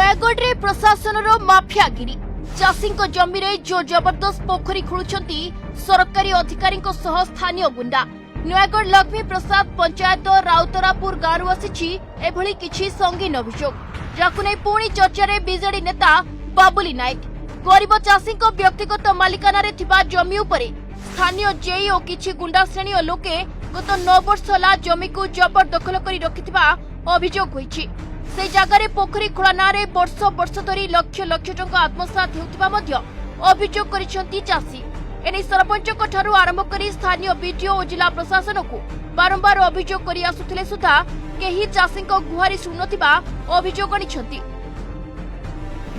नयागढ़ रे प्रशासन रो माफियागिरी चाषी जमी रे जो जबरदस्त पोखरी खोलुछंती सरकारी अधिकारी सह स्थानीय गुंडा। नयागढ़ लक्ष्मी प्रसाद पंचायत राउतरापुर गांव आसी एभली किछि संगीन अभियोग जाकु नै पुणी चर्चा रे बीजेडी नेता बाबुली नायक गरीब चाषी व्यक्तिगत मालिकाना रे थिबा जमी उपरे स्थानीय जेई और किछि गुंडा श्रेणी लोके गत 9 वर्ष होला जमी को जबरदखल करी रखिथिबा अभियोग होईछि। से जगार पोखरी खोला ना रे वर्ष वर्ष धरी लक्ष लक्ष टंका आत्मसात हेउथिबा मध्य अभियोग करिसेंती चाषी। एने सरपंचक ठारू आरंभ करी स्थानीय बीडीओ और जिला प्रशासन को बारंबार अभियोग करी आसुथिले सुधा केही चाषी गुहारी सुनथिबा अभियोग आनिछंती।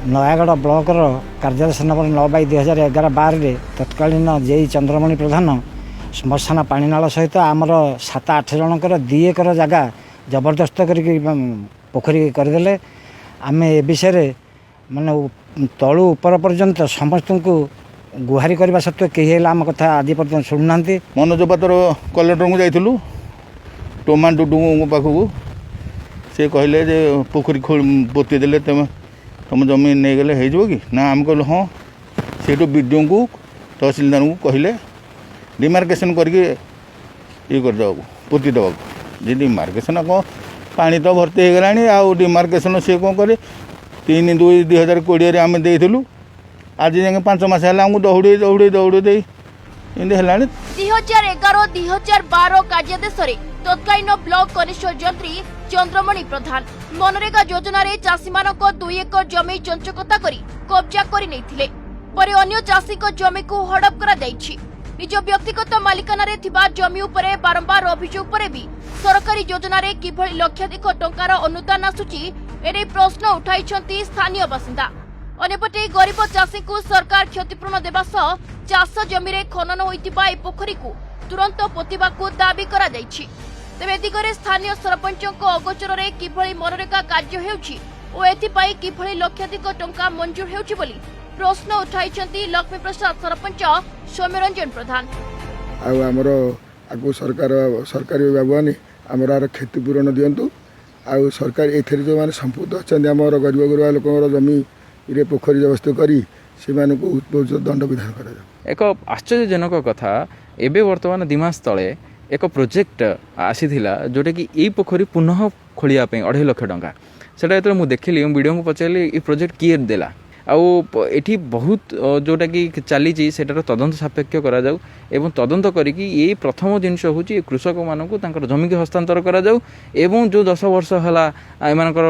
नयागढ़ ब्लॉक कार्यालय नंबर 9/2011-12 तत्कालीन जेई चंद्रमणि प्रधान श्मशान पाणीनाल सहित आमर 7-8 जनकर 2 एकर जगह जबरदस्त करके पोखरी करदे। आम ए विषय माने तलु ऊपर पर्यंत समस्त को गुहारी करने सत्वे कही आम कथा आदि पर्यटन शुणुना। मनोज पात्र कलेक्टर को जाइलु टोमा डुडू पाखक से कहले जे पोखरी पोती देले तुम जमी नहीं गले हो कि ना आम कहलु हाँ से विडीओ को तहसिलदार को कहले डिमार्केशन करके ये करदे पोती देवा जी डिमार्केशन कौन पानी तो भर्ती हो गलानी आउ डिमार्केशन सी कौन करे 3/2/2020 आम देलु आज जाए 5 मास है दौड़ी दौड़ी दौड़ी दे 2011-2012 कार्यदेश तत्कालीन ब्लॉक कनिष्ठ जंत्री चंद्रमणि प्रधान मनरेगा योजना रे चाषी मानक 2 एकर जमी चंचकता करी कब्जा करि नैथिले परे अन्य चाषी को जमी को हड़प करा जायछि। निज व्यक्तिगत मालिकाना रे थिबा जमी उपरे बारंबार अभियोग परे भी सरकारी योजना रे किभଳି लक्षाधिक टंकार अनुदान आसुची एने प्रश्न उठाइछंती स्थानीय बासिंदा। अनेपटे गरीब चाषी को सरकार क्षतिपूर्ण देवा सह चाष जमी रे खनन होइतिबा ए पोखरी को तुरंत पोतिबा को दाबी करा जायछि। तेबे दिगरे स्थानीय सरपंचक अगोचर रे किभଳି मनरेगा कार्य हेउछि ओ एथिपाई किभଳି लक्षाधिक टंका मंजूर हेउछि बोली प्रश्न उठाइछंती लक्ष्मी प्रसाद सरपंच सौम्यरंजन प्रधान। आमर आगो सरकारी बाबुआनी आमर क्षतिपूरण दिंतु आउ सरकार एथेर जो माने संपुक्त अच्छा आमर गरीब गुरुआ लोक जमी रे पोखरी व्यवस्था करी से दंड विधान कर। एक आश्चर्यजनक कथा एबे वर्तमान 2 मास तले एक प्रोजेक्ट आसीथिला जोटा कि यही पोखरी पुनः खोलिया पे 2.5 लाख टंका सेटा जो मुझे देखिली वीडियो को पचारि ये प्रोजेक्ट किए देला आउ बहुत जोटा कि चली सेटार तदंत सापेक्ष करा जाऊ एवं तदंत करिकी ये प्रथम जिनस हूँ कृषक मानक जमी की हस्तांतर करा जाऊ एवं जो 10 वर्ष है एमानकर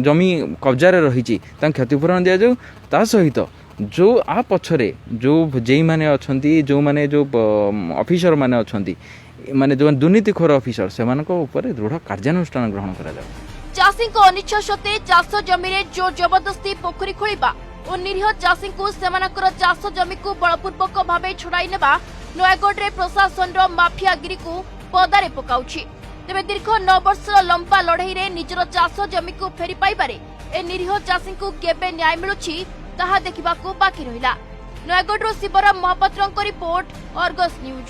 जमी कब्जार रही क्षतिपूरण दि जाऊ ता सहित जो आ पछरे जो जेई माने अछंती जो माने जो ऑफिसर माने अछंती माने जो दुर्नीतिखोर ऑफिसर से ऊपर दृढ़ कार्यानुष्ठान ग्रहण करा जाऊ। चाषी अनिच्छा सत्वे चाष जमी रे जो जबरदस्ती पोखरी खोलिबा और निरीह चाषी को सेमानकर चाष जमी को बलपूर्वक भावे छड़ाई नेबा नयागढ़ रे प्रशासन रो माफियागिरी को पदारे पकाउछि। तेबे दीर्घ 9 वर्ष लंबा लड़ाई रे निजर चाष जमी को फेरी पाइबारे ए निरीह चाषी को केबे न्याय मिलुछि ताहा देखिबाको बाकी रहिला। नयागढ़ रो शिवराम महापात्रक रिपोर्ट, अर्गस न्यूज।